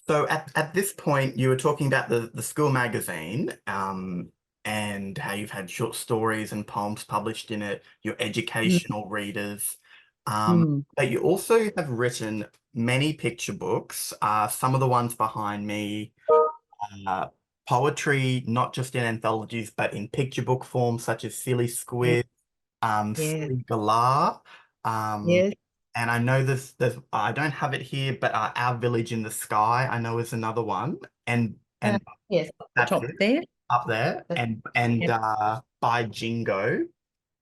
So at this point, you were talking about the school magazine, and how you've had short stories and poems published in it, your Mm, educational readers. mm. But you also have written many picture books. Some of the ones behind me, uh, poetry, not just in anthologies, but in picture book form, such as Silly Yeah, Squid, yeah, Silly Galah. Um, yeah. and I know there's I don't have it here, but Our Village in the Sky, I know is another one. And Yes, at the that's top it there. up there. That's, And yeah. By Jingo.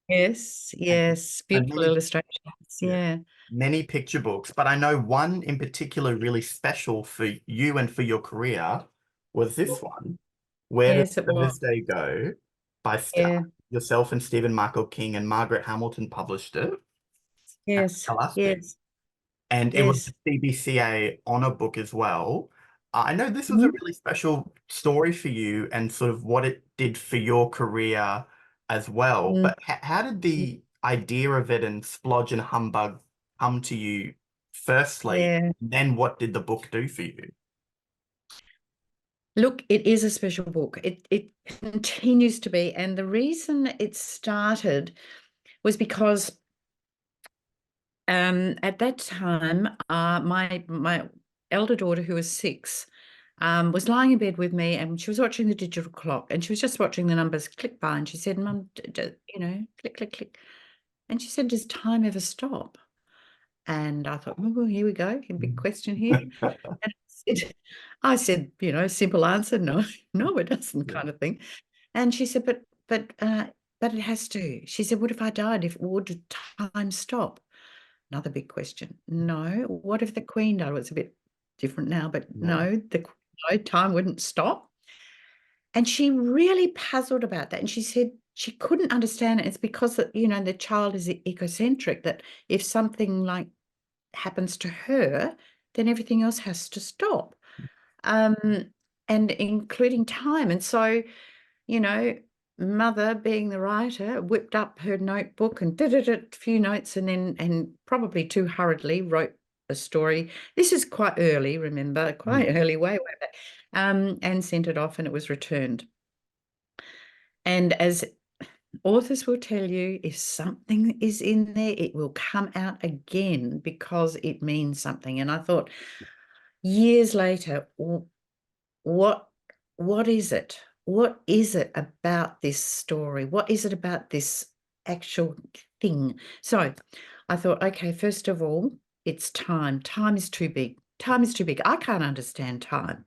Yes, And yes. so Beautiful illustrations. yeah, Yeah. many picture books. But I know one in particular really special for you and for your career was this one. Where Does Yes, it was. Thursday Go? By Yeah. yourself and Stephen Michael King and Margaret Hamilton published it at Yes. Scholastic. Yes. And it was Yes. a CBCA honor book as well. I know this was a Mhm. really special story for you and sort of what it did for your career as well. Mm. But how did the idea of it and Splodge and Humbug come to you firstly? Yeah. Then what did the book do for you? Look, it is a special book. It continues to be. And the reason it started was because at that time, my elder daughter, who was 6, was lying in bed with me, and she was watching the digital clock, and she was just watching the numbers click by, and she said, "Mum, click, click, click," and she said, "Does time ever stop?" And I thought, "Oh, here we go, a big question here." And I said, simple answer, no, no, it doesn't, Yeah. kind of thing. And she said, but it has to. She said, "What if I died? If would time stop?" Another big question. No. What if the Queen died? Well, it's a bit different now, but Yeah. no, no, time wouldn't stop. And she really puzzled about that. And she said she couldn't understand it. It's because the child is egocentric, that if something like happens to her, then everything else has to stop. Um, and including time. And so, you know, mother, being the writer, whipped up her notebook and did it a few notes, and then, and probably too hurriedly, wrote a story. This is quite early, remember, quite Mm. early, way, way back, and sent it off, and it was returned. And as authors will tell you, if something is in there, it will come out again because it means something. And I thought, years later, what what is it? What is it about this story? What is it about this actual thing? So I thought, okay, first of all, it's time. Time is too big. Time is too big. I can't understand time.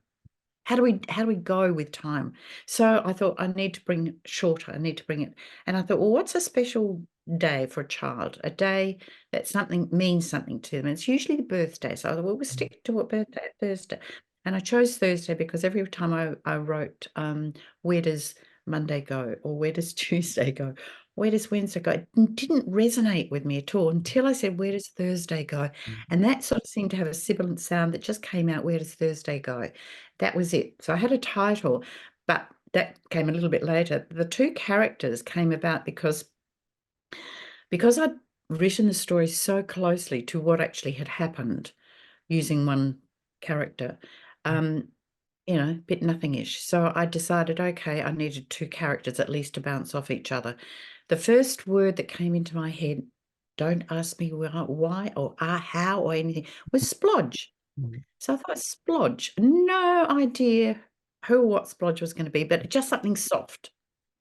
How do we go with time? So I thought I need to bring it shorter. I need to bring it. And I thought, well, what's a special day for a child? A day that something means something to them. It's usually the birthday. So I thought, well, we'll stick to what birthday, Thursday. And I chose Thursday because every time I wrote, where does Monday go? Or where does Tuesday go? Where does Wednesday go? It didn't resonate with me at all until I said, where does Thursday go? And that sort of seemed to have a sibilant sound that just came out, where does Thursday go? That was it. So I had a title, but that came a little bit later. The two characters came about because I'd written the story so closely to what actually had happened using one character, um, bit nothingish. So I decided, okay, I needed two characters at least to bounce off each other. The first word that came into my head, don't ask me why or how or anything, was splodge. Mm. So I thought splodge, no idea who or what splodge was going to be, but just something soft.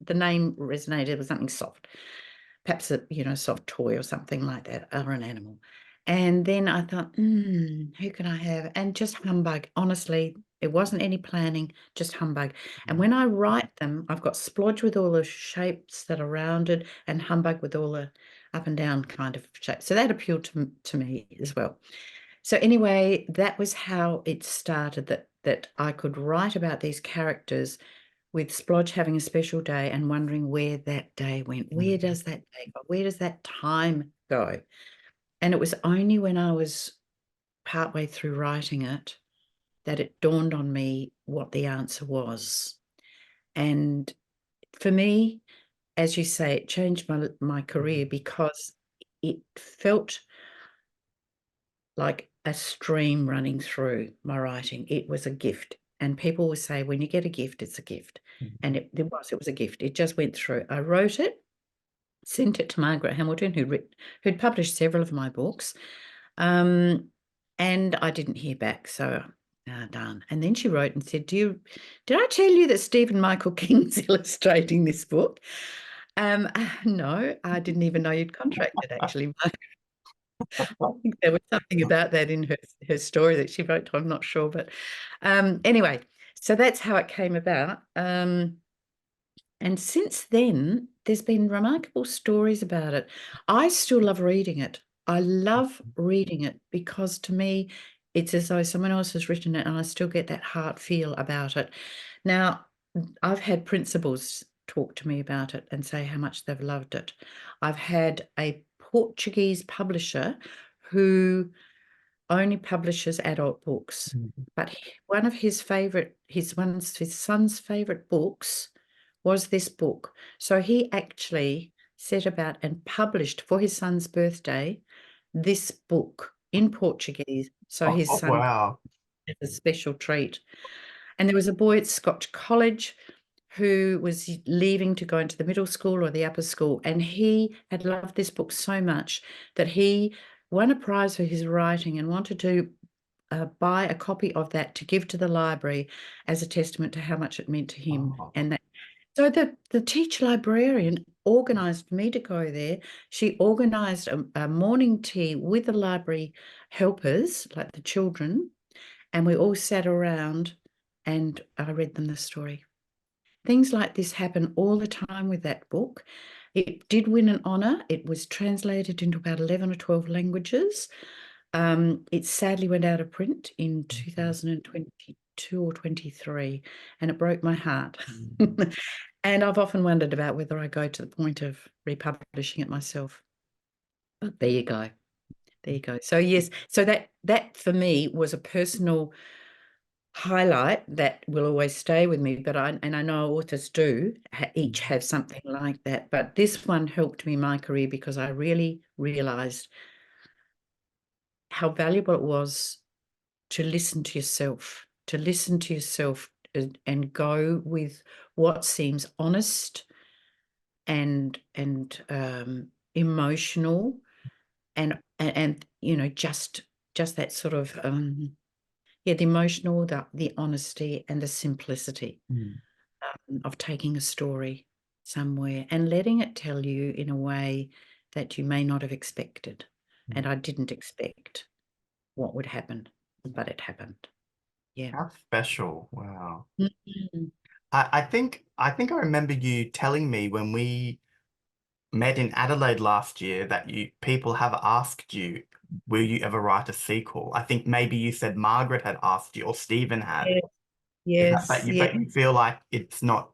The name resonated with something soft, perhaps a soft toy or something like that, or an animal. And then I thought, who can I have? And just humbug. Honestly, it wasn't any planning, just humbug. And when I write them, I've got splodge with all the shapes that are rounded and humbug with all the up and down kind of shapes. So that appealed to me as well. So anyway, that was how it started, that I could write about these characters with Splodge having a special day and wondering where that day went. Where Mm. does that day go? Where does that time go? And it was only when I was partway through writing it that it dawned on me what the answer was. And for me, as you say, it changed my career because it felt like a stream running through my writing. It was a gift. And people would say, when you get a gift, it's a gift. And it was a gift. It just went through. I wrote it, sent it to Margaret Hamilton, who'd published several of my books. And I didn't hear back. So done. And then she wrote and said, did I tell you that Stephen Michael King's illustrating this book? No, I didn't even know you'd contracted, actually. I think there was something about that in her story that she wrote. I'm not sure, but anyway, so that's how it came about. And since then, there's been remarkable stories about it. I still love reading it. I love reading it because to me, it's as though someone else has written it and I still get that heart feel about it. Now, I've had principals talk to me about it and say how much they've loved it. I've had a Portuguese publisher who only publishes adult books, but one of his son's favorite books was this book. So he actually set about and published for his son's birthday this book in Portuguese. So his Oh, son wow. had a special treat. And there was a boy at Scotch College who was leaving to go into the middle school or the upper school, and he had loved this book so much that he won a prize for his writing and wanted to buy a copy of that to give to the library as a testament to how much it meant to him. Oh, And that, so the teacher librarian organised me to go there. She organised a morning tea with the library helpers, like the children, and we all sat around and I read them the story. Things like this happen all the time with that book. It did win an honour. It was translated into about 11 or 12 languages. It sadly went out of print in 2022 or 23, and it broke my heart. And I've often wondered about whether I go to the point of republishing it myself. But there you go. There you go. So yes, so that for me was a personal highlight that will always stay with me, but I know authors do each have something like that, but this one helped me in my career because I really realized how valuable it was to listen to yourself, and go with what seems honest and emotional and you know just that sort of the emotional, the honesty and the simplicity of taking a story somewhere and letting it tell you in a way that you may not have expected. And I didn't expect what would happen, but it happened. Yeah. how special. Wow. Mhm. I think I remember you telling me when we met in Adelaide last year that people have asked you, will you ever write a sequel? I think maybe you said Margaret had asked you or Stephen had. Yes, Is that yes, yeah. but you feel like it's not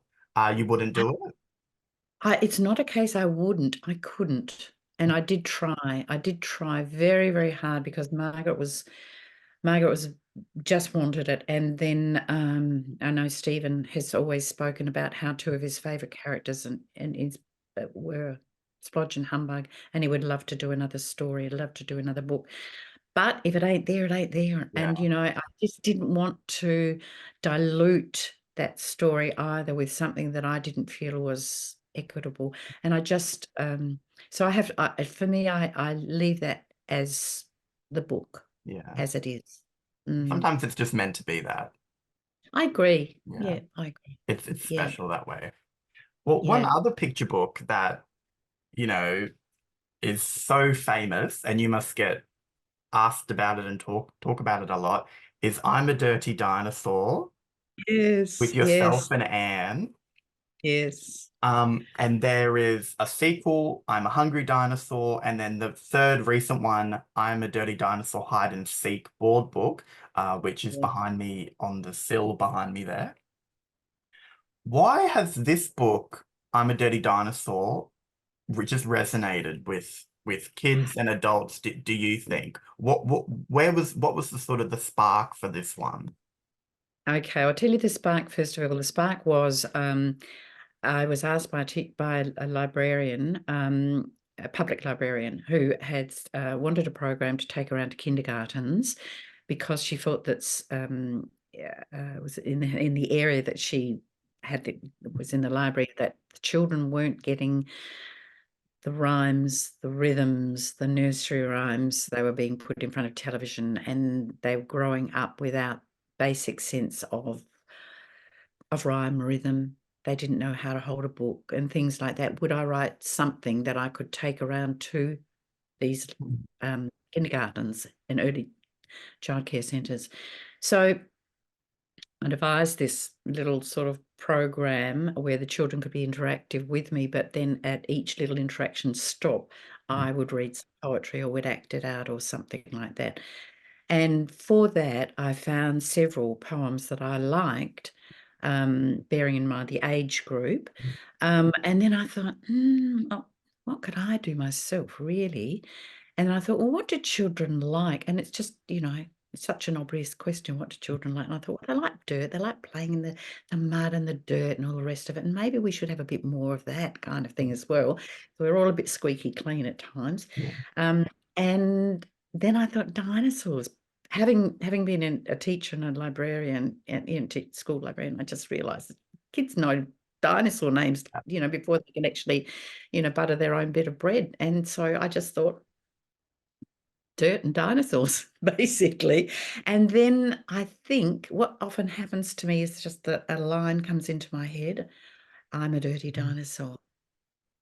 you wouldn't do it? It's not a case I wouldn't, I couldn't. And I did try. I did try very, very hard because Margaret was just wanted it. And then I know Stephen has always spoken about how two of his favourite characters were Splodge and Humbug, and he would love to do another story, he'd love to do another book. But if it ain't there, it ain't there. Yeah. And, you know, I just didn't want to dilute that story either with something that I didn't feel was equitable. And I just, so for me, I leave that as the book, Yeah. as it is. Mm. Sometimes it's just meant to be that. I agree. Yeah. Yeah, I agree. It's Yeah, special that way. Well, one yeah. other picture book that, you know, is so famous and you must get asked about it and talk about it a lot is I'm a Dirty Dinosaur with Yes, yourself yes, and Anne. yes. And there is a sequel, I'm a Hungry Dinosaur, and then the third recent one, I'm a Dirty Dinosaur Hide and Seek board book, which is Yeah. behind me on the sill behind me there. Why has this book, I'm a Dirty Dinosaur, just resonated with kids and adults, do you think? What was the sort of the spark for this one? Okay, I'll tell you the spark first of all. The spark was I was asked by a librarian a public librarian who had wanted a program to take around to kindergartens because she thought that's was in the area that she had was in the library, that the children weren't getting the rhymes, the rhythms, the nursery rhymes. They were being put in front of television, and they were growing up without basic sense of rhyme, rhythm. They didn't know how to hold a book and things like that. Would I write something that I could take around to these kindergartens and early childcare centres? So I devised this little sort of program where the children could be interactive with me, but then at each little interaction stop, I would read some poetry or would act it out or something like that. And for that, I found several poems that I liked, bearing in mind the age group. And then I thought, what could I do myself, really? And I thought, well, what do children like? And it's just, it's such an obvious question. What do children like? And I thought, well, they like dirt. They like playing in the mud and the dirt and all the rest of it. And maybe we should have a bit more of that kind of thing as well. So we're all a bit squeaky clean at times. And then I thought dinosaurs. Having been a teacher and a librarian and school librarian, I just realised that kids know dinosaur names, before they can actually, butter their own bit of bread. And so I just thought, dirt and dinosaurs, basically. And then I think what often happens to me is just that a line comes into my head. I'm a dirty dinosaur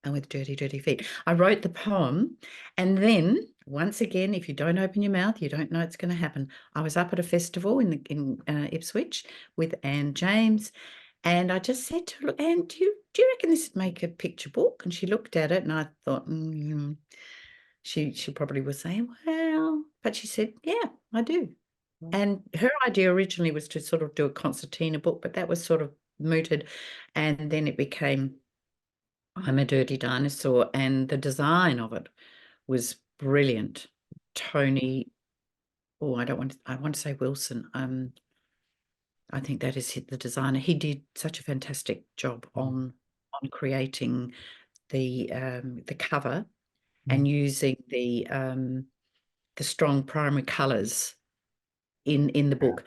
and with dirty, dirty feet. I wrote the poem, and then once again, if you don't open your mouth, you don't know it's going to happen. I was up at a festival in Ipswich with Anne James, and I just said to her, "Look, Anne, do you reckon this would make a picture book?" And she looked at it, and I thought, she probably was saying, well, but she said, yeah, I do. And her idea originally was to sort of do a concertina book, but that was sort of mooted. And then it became I'm a Dirty Dinosaur, and the design of it was brilliant. Tony, I want to say Wilson. I think that is the designer. He did such a fantastic job on creating the cover and using the strong primary colours in the book.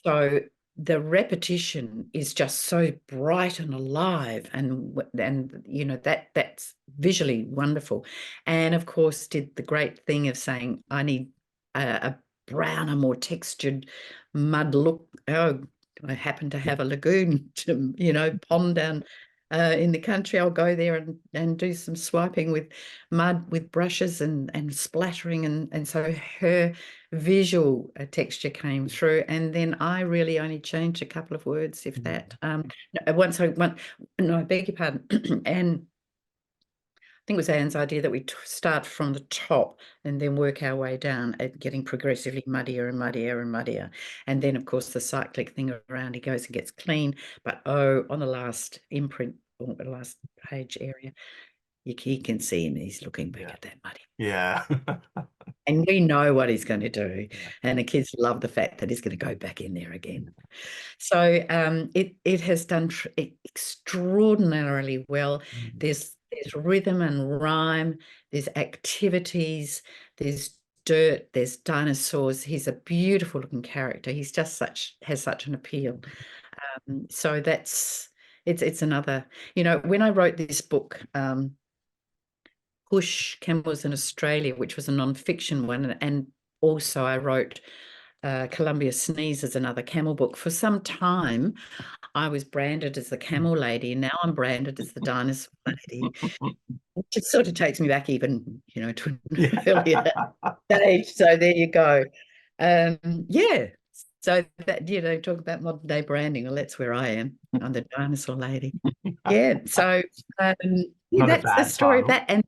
So the repetition is just so bright and alive, and that's visually wonderful. And of course did the great thing of saying I need a browner, more textured mud look. Oh, I happen to have a lagoon pond down in the country. I'll go there and do some swiping with mud with brushes and splattering, and so her visual texture came through, and then I really only changed a couple of words, if that. No, I beg your pardon. And I think it was Anne's idea that we start from the top and then work our way down, getting progressively muddier and muddier and muddier. And then, of course, the cyclic thing around, he goes and gets clean. But on the last imprint, or the last page area, you can see him. He's looking back at that muddy. Yeah. And we know what he's going to do. And the kids love the fact that he's going to go back in there again. So it has done extraordinarily well. There's rhythm and rhyme, there's activities, there's dirt, there's dinosaurs. He's a beautiful looking character. He's just has such an appeal. So it's another, when I wrote this book, Push Camels in Australia, which was a non-fiction one, and also I wrote Columbia Sneezes, another camel book. For some time, I was branded as the camel lady, and now I'm branded as the dinosaur lady, which sort of takes me back even, to an earlier stage. So there you go. Yeah. So that, talk about modern day branding. Well, that's where I am. I'm the dinosaur lady. Yeah. So that's the story of that. And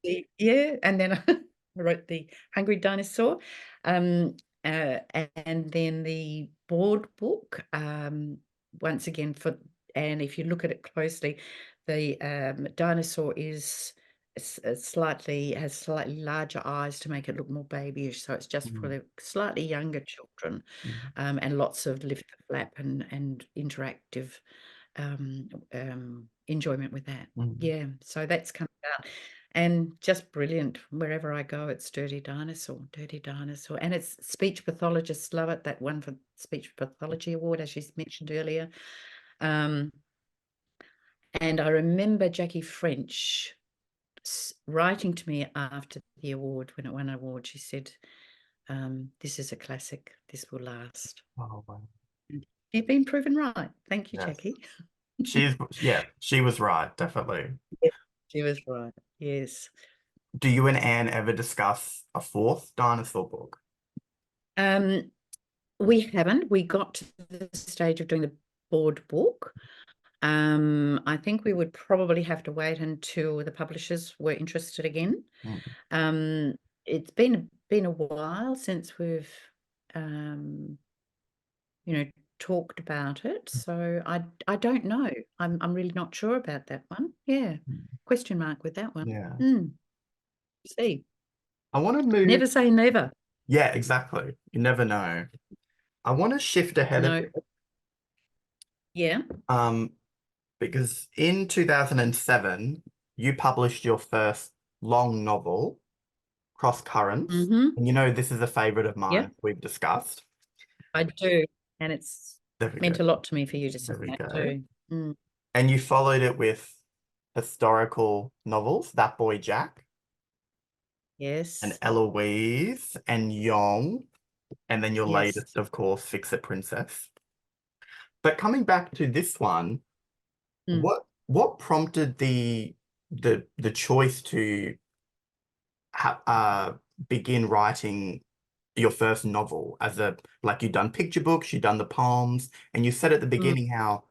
and then I wrote the Hungry Dinosaur, and then the board book. Once again, and if you look at it closely, the dinosaur has slightly larger eyes to make it look more babyish. So it's just for the slightly younger children, and lots of lift the flap and interactive enjoyment with that. Yeah, so that's come out. and just brilliant. Wherever I go, it's Dirty Dinosaur, Dirty Dinosaur. And it's speech pathologists love it, that one for Speech Pathology Award, as you mentioned earlier. And I remember Jackie French writing to me after the award, when it won an award. She said, this is a classic, this will last. Oh, wow. You've been proven right. Thank you, Yes. Jackie. She was right, definitely. Yeah, she was right. Yes. Do you and Anne ever discuss a fourth dinosaur book? We haven't. We got to the stage of doing the board book. I think we would probably have to wait until the publishers were interested again. Mm. It's been a while since we've talked about it, so I don't know. I'm really not sure about that one. Yeah, question mark with that one. Yeah. See, I want to move. never say never. Yeah, exactly. You never know. I want to shift ahead a No. bit. Yeah. Because in 2007, you published your first long novel, Cross Currents. Mm-hmm. And you know, this is a favorite of mine, Yep, we've discussed. I do, and it's There we meant go. a lot to me for you to say There we that go. too. Mm. And you followed it with historical novels, That Boy Jack and Yes. Eloise and Yong, and then your Yes. latest, of course, Fix It Princess. But coming back to this one, Mm. what prompted the choice to begin writing your first novel as a like you've done picture books, you've done the poems, and you said at the Mm. beginning how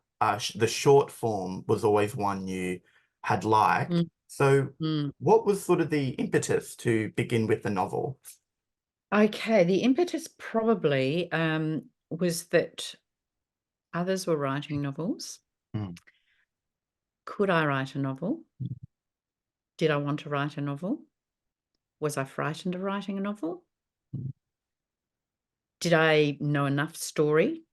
the short form was always one you had liked. Mm. So, Mm. what was sort of the impetus to begin with the novel? Okay, the impetus probably was that others were writing novels. Mm. Could I write a novel? Did I want to write a novel? Was I frightened of writing a novel? Mm. Did I know enough story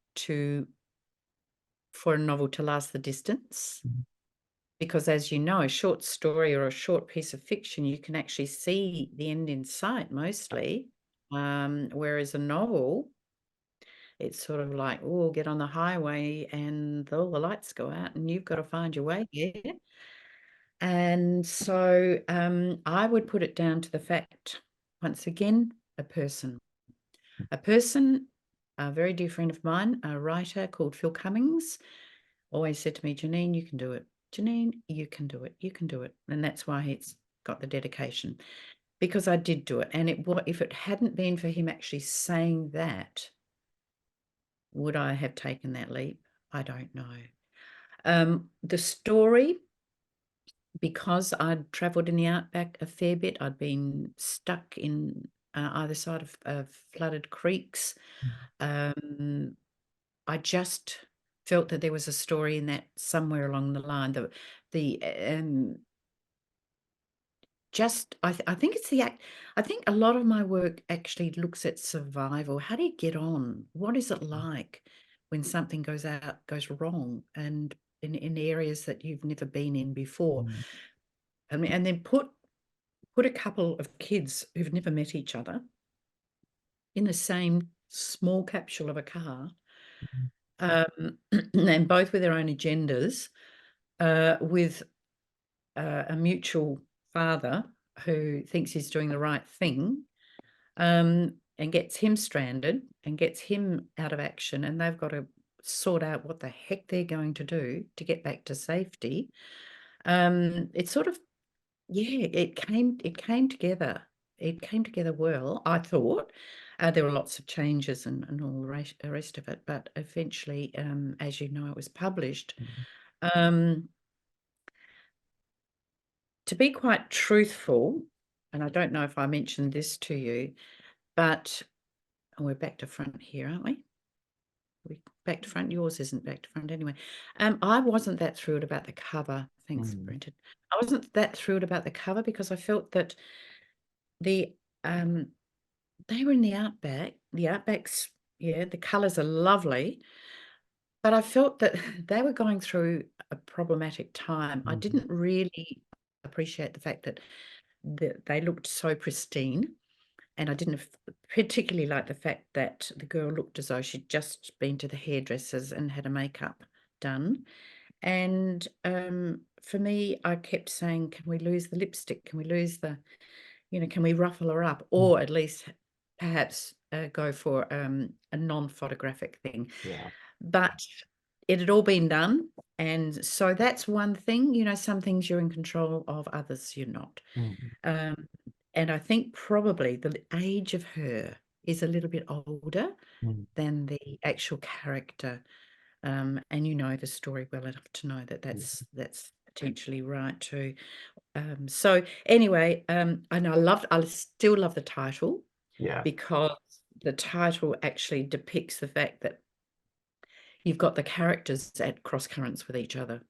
for a novel to last the distance? Mm. Because as you know, a short story or a short piece of fiction, you can actually see the end in sight mostly. Whereas a novel, it's sort of like, oh, get on the highway and all the lights go out and you've got to find your way there. And so I would put it down to the fact, once again, a person, a very dear friend of mine, a writer called Phil Cummings, always said to me, Janeen, you can do it. Janeen, you can do it. You can do it. And that's why it's got the dedication, because I did do it. And if it hadn't been for him actually saying that, would I have taken that leap? I don't know. The story, because I'd travelled in the outback a fair bit, I'd been stuck in either side of flooded creeks. I just felt that there was a story in that somewhere along the line. I think it's the act. I think a lot of my work actually looks at survival. How do you get on? What is it like when something goes wrong, and in areas that you've never been in before? Mm. I mean, and then put a couple of kids who've never met each other in the same small capsule of a car, and both with their own agendas, with a mutual father who thinks he's doing the right thing, and gets him stranded and gets him out of action, and they've got to sort out what the heck they're going to do to get back to safety. It's sort of, yeah, it came together. It came together well, I thought. There were lots of changes and all the rest of it, but eventually, as you know, it was published. Um, to be quite truthful, and I don't know if I mentioned this to you, but we're back to front here, aren't we? We back to front. Yours isn't back to front anyway. I wasn't that thrilled about the cover. Thanks, Mm. Brenton. I wasn't that thrilled about the cover because I felt that the they were in the outback. The outbacks, yeah, the colours are lovely, but I felt that they were going through a problematic time. I Mm. didn't really appreciate the fact that they looked so pristine. And I didn't particularly like the fact that the girl looked as though she'd just been to the hairdressers and had her makeup done. And for me, I kept saying, can we lose the lipstick? Can we lose the, can we ruffle her up? Or at least perhaps go for a non-photographic thing. Yeah. But it had all been done. And so that's one thing, some things you're in control of, others you're not. Mm. And I think probably the age of her is a little bit older Mm. than the actual character. And you know the story well enough to know that Yeah. that's potentially right too. So anyway, and I still love the title Yeah. because the title actually depicts the fact that you've got the characters at cross currents with each other,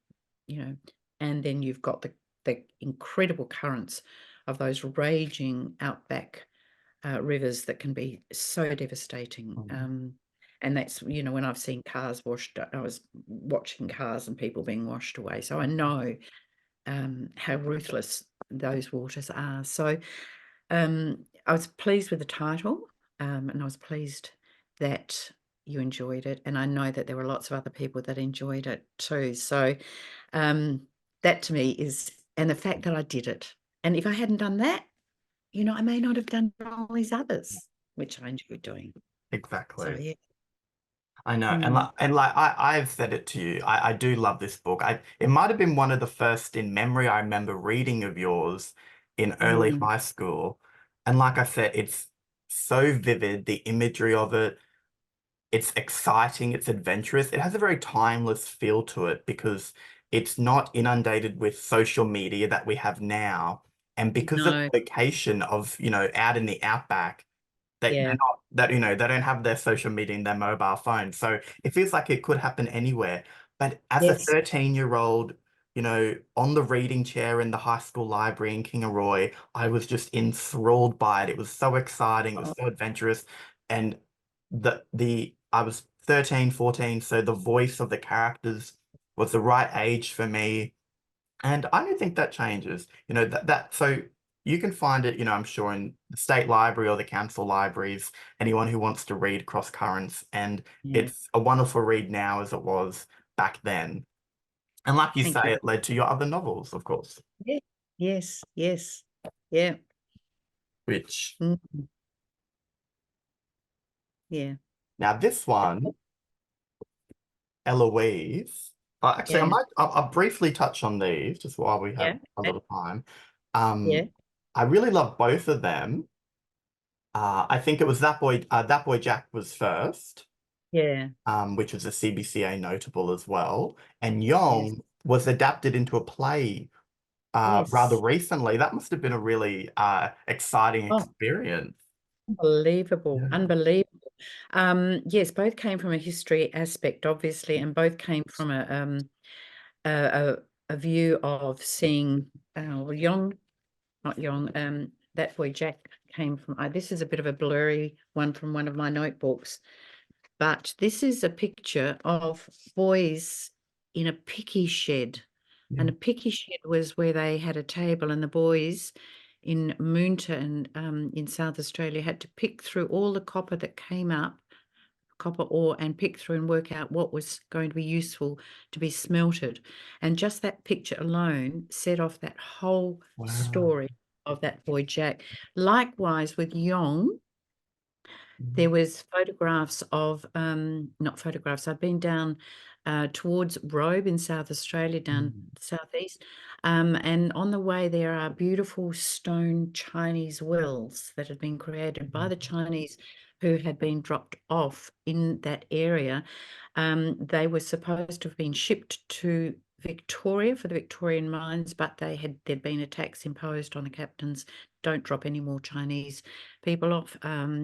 and then you've got the incredible currents of those raging outback rivers that can be so devastating. Mm. And that's, when I've seen cars washed, I was watching cars and people being washed away. So I know how ruthless those waters are. So I was pleased with the title, and I was pleased that you enjoyed it. And I know that there were lots of other people that enjoyed it too. So that to me is, and the fact that I did it. And if I hadn't done that, I may not have done all these others, which I enjoy doing. So Exactly. yeah. I know, and Mm, I've said it to you. I do love this book. It might have been one of the first in memory I remember reading of yours in early mm, high school. And like I said, it's so vivid, the imagery of it. It's exciting, it's adventurous. It has a very timeless feel to it because it's not inundated with social media that we have now. And because of no, the location of, out in the outback, they're yeah, not that they don't have their social media in their mobile phone, so it feels like it could happen anywhere. But as a yes, 13-year-old, on the reading chair in the high school library in Kingaroy, I was just enthralled by it. It was so exciting, it was oh, so adventurous, and the I was 13, 14, so the voice of the characters was the right age for me. And I don't think that changes. So you can find it, I'm sure in the state library or the council libraries, anyone who wants to read Cross Currents, and yeah. it's a wonderful read now as it was back then. And like you Thank say, you. it led to your other novels, of course, Yeah. Yes, yes, yeah, which mm, yeah, now this one, Eloise, actually yeah, I'll briefly touch on these just while we have yeah, a okay, little time. yeah, I really love both of them. I think it was That Boy Jack was first, yeah, which was a CBCA notable as well. And yes, Yong was adapted into a play rather yes. recently. That must have been a really exciting Oh, experience. unbelievable, Yeah. unbelievable. Yes, both came from a history aspect, obviously, and both came from a, a, a view of seeing Yong, not Yong, That Boy Jack came from, this is a bit of a blurry one from one of my notebooks, but this is a picture of boys in a picky shed. Yeah. And a picky shed was where they had a table, and the boys in Moonta and in South Australia had to pick through all the copper that came up, copper ore, and pick through and work out what was going to be useful to be smelted. And just that picture alone set off that whole Wow. story of That Boy Jack. Likewise with Yong, Mm. there was photographs of not photographs, I've been down towards Robe in South Australia, down Mm. southeast, and on the way there are beautiful stone Chinese wells that had been created by the Chinese who had been dropped off in that area. They were supposed to have been shipped to Victoria for the Victorian mines, but there'd been a tax imposed on the captains. Don't drop any more Chinese people off,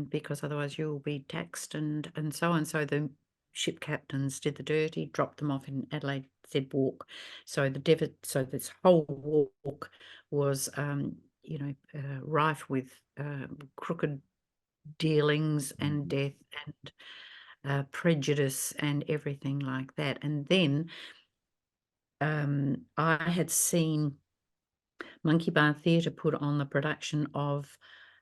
because otherwise you'll be taxed and so on. So the ship captains did the dirty, dropped them off in Adelaide, said walk. So this whole walk was, rife with crooked dealings and Mm. death and prejudice and everything like that. And then I had seen Monkey Bar Theatre put on the production of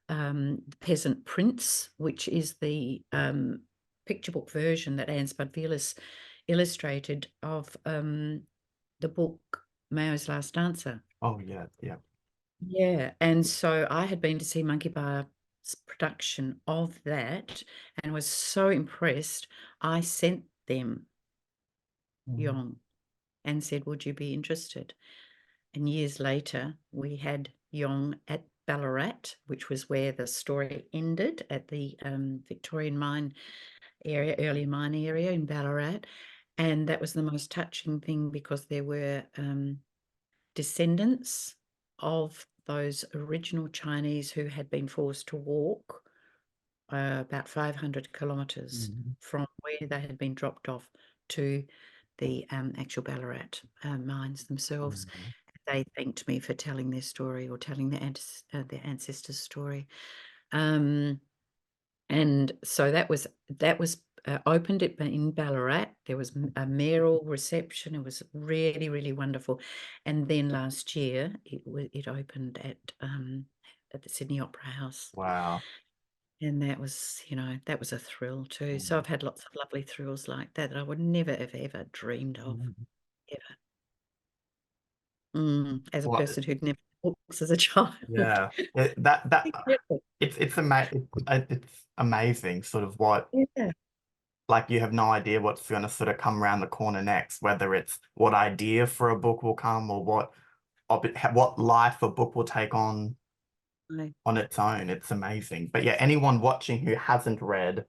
The Peasant Prince, which is the picture book version that Anne Spud-Velis illustrated of the book Mao's Last Dancer. Oh yeah, yeah. Yeah, and so I had been to see Monkey Bar's production of that and was so impressed. I sent them Yong and said, would you be interested? And years later, we had Yong at Ballarat, which was where the story ended, at the Victorian mine area, early mine area in Ballarat. And that was the most touching thing, because there were descendants of those original Chinese who had been forced to walk about 500 kilometres from where they had been dropped off to the actual Ballarat mines themselves. They thanked me for telling their story, or telling their ancestors' story. And so that was opened in Ballarat. There was a mayoral reception. It was really, really wonderful. And then last year it opened at the Sydney Opera House. Wow. And that was, that was a thrill too. So I've had lots of lovely thrills like that I would never, ever, ever dreamed of, ever. As a Well, person who'd never read books as a child. yeah. It's amazing sort of what, Yeah. like, you have no idea what's going to sort of come around the corner next, whether it's what idea for a book will come, or what life a book will take on Right. its own. It's amazing. But yeah, anyone watching who hasn't read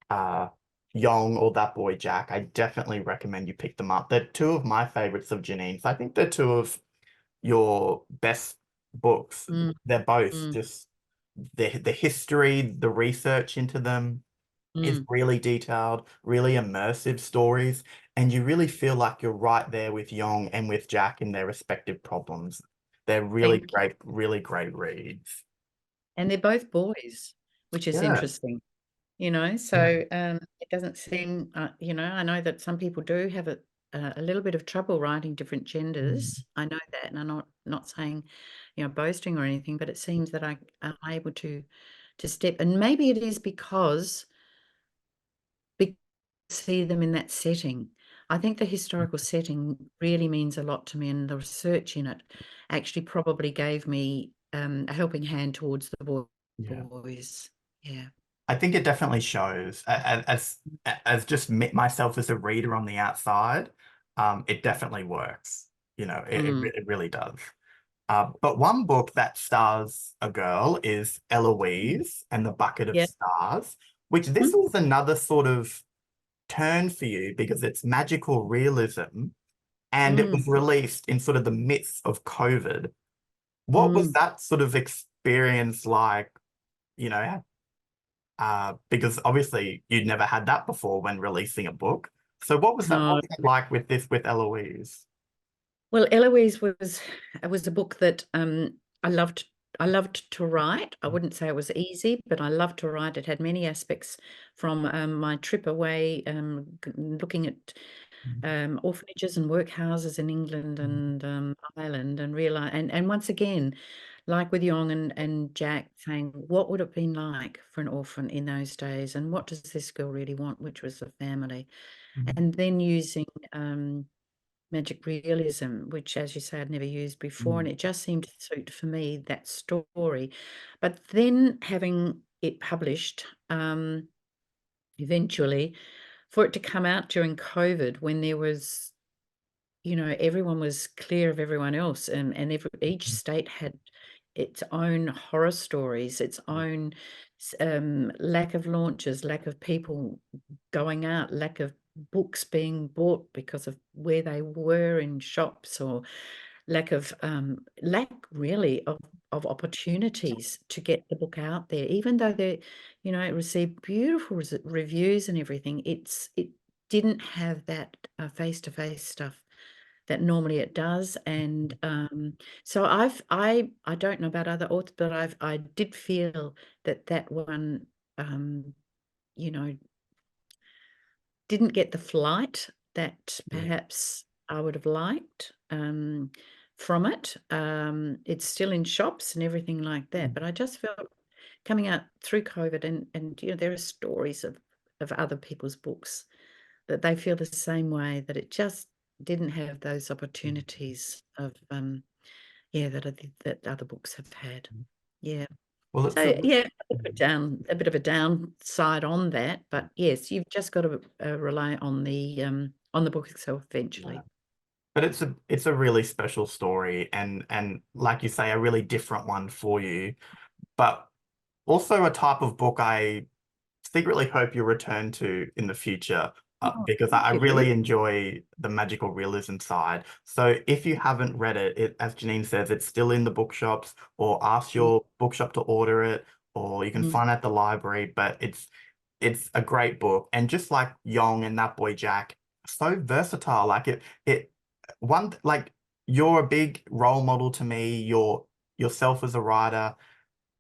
Yong or That Boy Jack, I definitely recommend you pick them up. They're two of my favorites of Janeen's. I think they're two of your best books. They're both just the history, the research into them is really detailed, really immersive stories, and you really feel like you're right there with Yong and with Jack in their respective problems. They're Thank you. really great reads. And they're both boys, which is Yeah. interesting, Yeah. so it doesn't seem, I know that some people do have a little bit of trouble writing different genders. I know that, and I'm not saying, boasting or anything, but it seems that I'm able to step, and maybe it is because see them in that setting. I think the historical setting really means a lot to me, and the research in it actually probably gave me a helping hand towards the Yeah. boys. Yeah. I think it definitely shows as just myself as a reader on the outside. It definitely works. It really does. But one book that stars a girl is Eloise and the Bucket of Yeah. Stars, which this was another sort of turn for you because it's magical realism, and it was released in sort of the midst of COVID. What was that sort of experience like, you know, because obviously you'd never had that before when releasing a book. So what was No. that like with Eloise? Well, Eloise was a book that I loved. I loved to write. I wouldn't say it was easy, but I loved to write. It had many aspects from my trip away, looking at orphanages and workhouses in England and Ireland, and realize, and once again, like with Yong and Jack, saying what would it have been like for an orphan in those days, and what does this girl really want, which was a family, and then using magic realism, which, as you say, I'd never used before, and it just seemed to suit for me that story. But then having it published, eventually, for it to come out during COVID, when there was, everyone was clear of everyone else, and each state had its own horror stories, its own lack of launches, lack of people going out, lack of books being bought because of where they were in shops, or lack really of opportunities to get the book out there, even though it received beautiful reviews and everything. It didn't have that face-to-face stuff that normally it does. And so I don't know about other authors, but I did feel that one you know didn't get the flight that perhaps I would have liked. from it. It's still in shops and everything like that. But I just felt coming out through COVID, and there are stories of other people's books that they feel the same way, that it just didn't have those opportunities of that other books have had. Yeah. Well, it's So yeah, a bit of a downside on that, but yes, you've just got to rely on the book itself eventually. but it's a really special story, and like you say, a really different one for you, but also a type of book I secretly hope you return to in the future, Oh, because I thank you. really enjoy the magical realism side. So if you haven't read it, as Janine says, it's still in the bookshops, or ask Mm, your bookshop to order it, or you can mm, find it at the library. But it's a great book, and just like Yong and That Boy Jack, so versatile. Like like you're a big role model to me. You're yourself as a writer,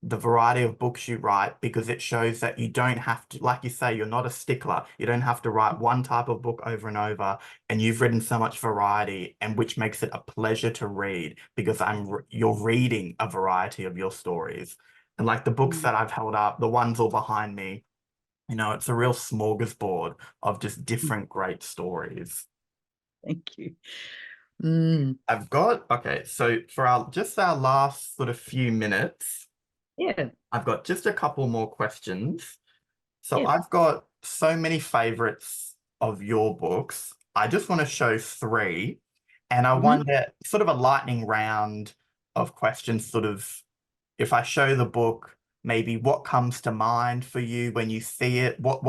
the variety of books you write, because it shows that you don't have to, like you say, you're not a stickler. You don't have to write one type of book over and over, and you've written so much variety, and which makes it a pleasure to read, because you're reading a variety of your stories. And like the books mm. that I've held up, the ones all behind me, it's a real smorgasbord of just different great stories. Thank you. Mm, Okay, so for our last sort of few minutes, yeah, I've got just a couple more questions. So yeah. I've got so many favorites of your books. I just want to show three. And I Hmm. wonder, sort of a lightning round of questions, sort of, if I show the book, maybe what comes to mind for you when you see it? What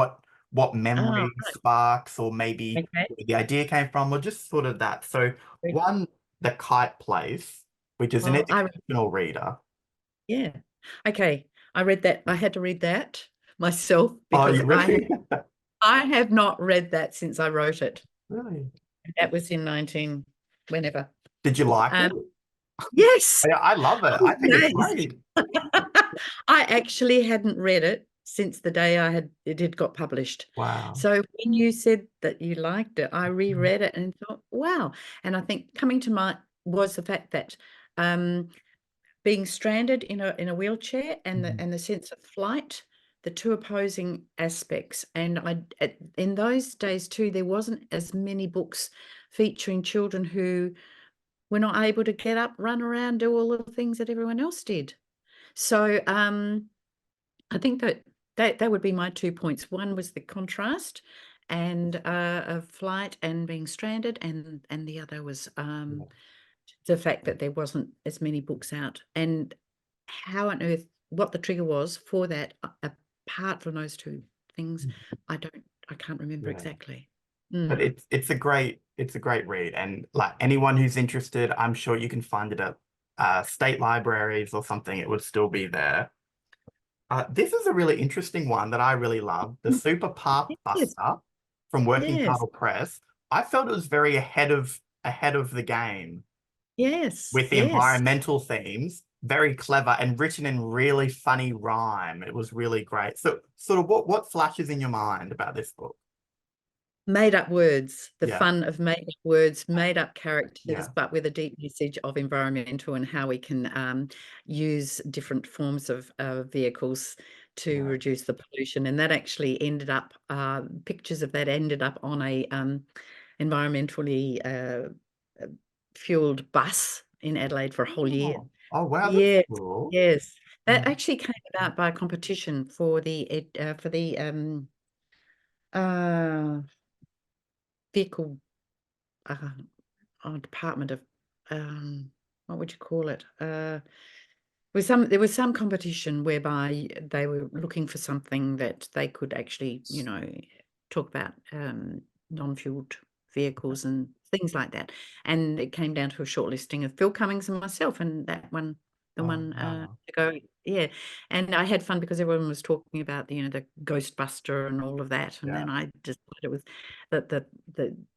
Oh, memory sparks, or maybe okay. where the idea came from, or just sort of that. So one, The Kite Place, which is an Well, educational reader. yeah. Okay. I read that. I had to read that myself Oh, because you really? I have not read that since I wrote it. Really? That was in 19 whenever. Did you like it? Yes. Yeah, I love I it. was I think it's amazed. great. I actually hadn't read it since the day it had got published. Wow. So when you said that you liked it, I reread it and thought, wow. And I think coming to mind was the fact that um, being stranded in a wheelchair and Mhm. the sense of flight, the two opposing aspects. And in those days too, there wasn't as many books featuring children who were not able to get up, run around, do all the things that everyone else did. So I think that would be my 2 points. One was the contrast and of flight and being stranded, and the other was Yeah. the fact that there wasn't as many books out, and how on earth what the trigger was for that, apart from those two things, I can't remember Yeah. exactly. But Mm. it's a great read. And like anyone who's interested, I'm sure you can find it at state libraries or something. It would still be there. This is a really interesting one that I really love. The Super Park Yes, Buster from Working yes, Title Press. I felt it was very ahead of the game yes, with the yes. environmental themes, very clever and written in really funny rhyme. It was really great. So, sort of, what flashes in your mind about this book? Made up words, the Yeah, fun of made up words, made up characters, yeah, but with a deep message of environmental and how we can use different forms of vehicles to yeah. reduce the pollution. And that actually ended up, pictures of that ended up on a environmentally uh, fueled bus in Adelaide for a whole year. Oh, wow, that's Yes, cool. yes. That Mm. actually came about by a competition for the uh, vehicle uh, department of what would you call it? There was some competition whereby they were looking for something that they could actually, talk about non-fueled vehicles and things like that. And it came down to a shortlisting of Phil Cummings and myself, and that one, the Oh, one wow. to go, yeah. And I had fun because everyone was talking about the Ghostbuster and all of that, and Yeah, then I just thought it was that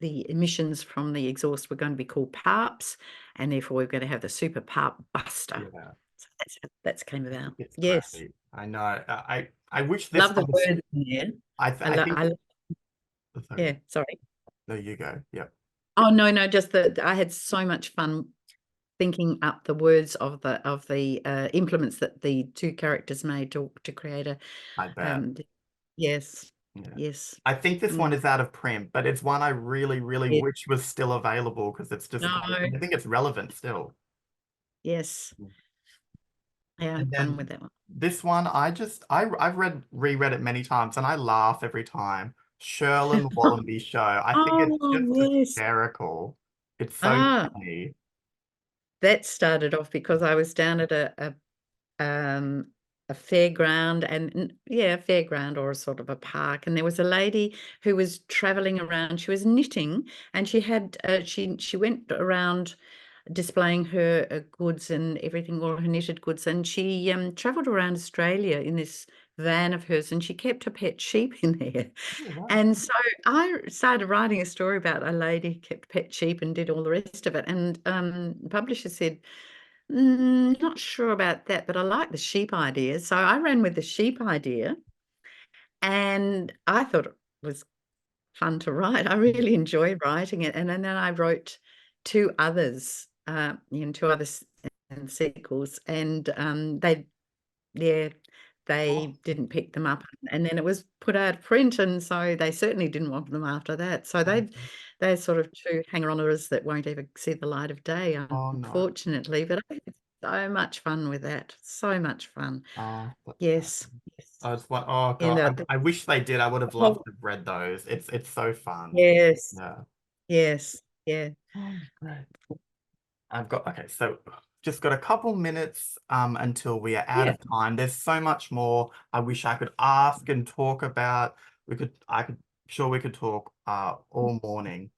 the emissions from the exhaust were going to be called PARPs, and therefore we're going to have the Super PARP Buster. yeah. So that's how that came I about. think it's Yes, great. I know. I wish this love the conversation. words in there. I think. Sorry. Yeah, sorry. No, you go. Yeah. Oh, no, no, just that I had so much fun thinking up the words of the implements that the two characters made to create a I bet. um yes, Yeah. yes. I think this one Mm, is out of print, but it's one I really, really yeah. wish was still available because it's just quite, No, I think it's relevant still. yes. Yeah, And fun with then that one. this one, I've reread it many times and I laugh every time. Sherlin Wallenby Show. I think it's Oh, just yes. hysterical. It's so Ah, funny. that started off because I was down at a fairground a fairground or a sort of a park, and there was a lady who was traveling around. She was knitting, and she had she went around displaying her goods and everything, all her knitted goods, and she traveled around Australia in this van of hers, and she kept a pet sheep in there. Oh, wow. And so I started writing a story about a lady who kept pet sheep and did all the rest of it. And the publisher said, not sure about that, but I like the sheep idea. So I ran with the sheep idea, and I thought it was fun to write. I really enjoyed writing it. And then I wrote two others, two others and sequels, and yeah, Oh, they didn't pick them up, and then it was put out of print, and so they certainly didn't want them after that. So they're sort of two hanger-oners that won't ever see the light of day, oh no. unfortunately. But I had so much fun with that. So much fun. Oh, that's Yes, sad. yes. Oh, oh You God. know, I wish they did. I would have the loved whole to have read those. It's so fun. yes, Yeah. yes, yeah. Oh, great. I've got okay, so just got a couple minutes until we are out Yeah. of time. There's so much more I wish I could ask and talk about. I could sure we could talk all morning.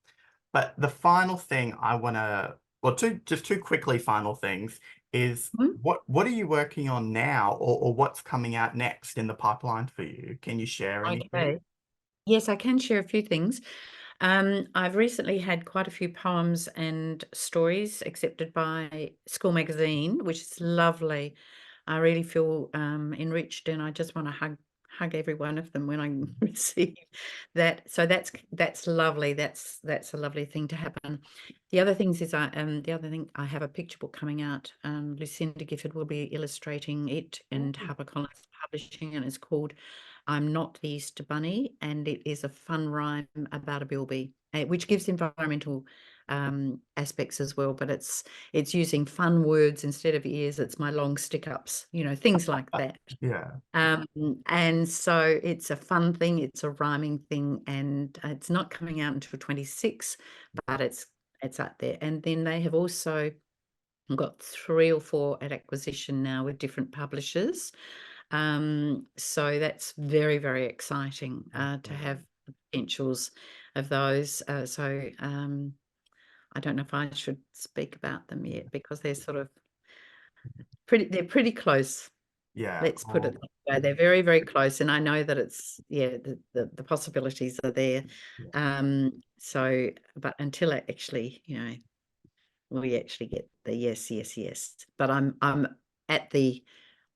But the final thing I wanna well two quickly final things is Mhm. what are you working on now or what's coming out next in the pipeline for you? Can you share anything? Okay. Yes, I can share a few things. I've recently had quite a few poems and stories accepted by School Magazine, which is lovely. I really feel enriched, and I just want to hug every one of them when I receive that. So that's lovely. That's a lovely thing to happen. The other things is the other thing, I have a picture book coming out. Lucinda Gifford will be illustrating it, and Ooh, HarperCollins Publishing, and it's called I'm Not the Easter Bunny, and it is a fun rhyme about a bilby, which gives environmental aspects as well. But it's using fun words instead of ears. It's my long stick ups, things like that. yeah. Um, and so it's a fun thing. It's a rhyming thing, and it's not coming out until 26, but it's out there. And then they have also got 3 or 4 at acquisition now with different publishers. So that's very, very exciting Oh, to brilliant. have the potentials of those. I don't know if I should speak about them yet because they're sort of they're pretty close. Yeah. Let's put it Oh, that way. They're very, very close. And I know that it's, yeah, the possibilities are there. yeah. So, but until I actually, we actually get the yes, yes, yes. But I'm at the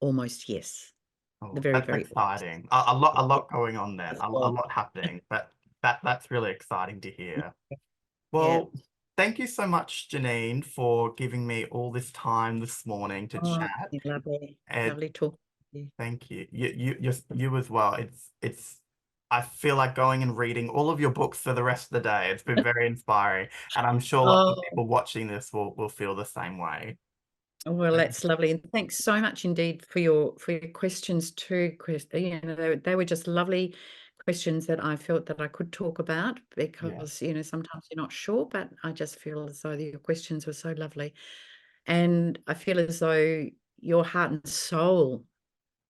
almost yes, the Oh, very, that's very almost. exciting. A lot going on then. A Yeah. lot happening. But that's really exciting to hear. Yeah. Well, thank you so much, Janine, for giving me all this time this morning to Oh, chat. it's been lovely. And Lovely talking to you. thank you. You as well. I feel like going and reading all of your books for the rest of the day. It's been very inspiring. And I'm sure lots of Oh, people watching this will feel the same way. well, that's lovely. And thanks so much indeed for your questions too, Chris. They were just lovely questions that I felt that I could talk about Yeah. because, sometimes you're not sure, but I just feel as though your questions were so lovely. And I feel as though your heart and soul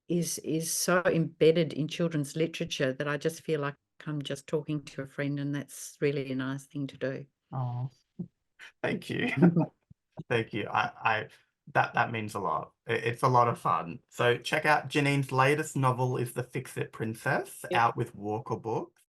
is so embedded in children's literature that I just feel like I'm just talking to a friend, and that's really a nice thing to do. Oh, thank you. Thank you. That means a lot. It's a lot of fun. So check out Janine's latest novel is The Fix-It Princess, Yep. out with Walker Books.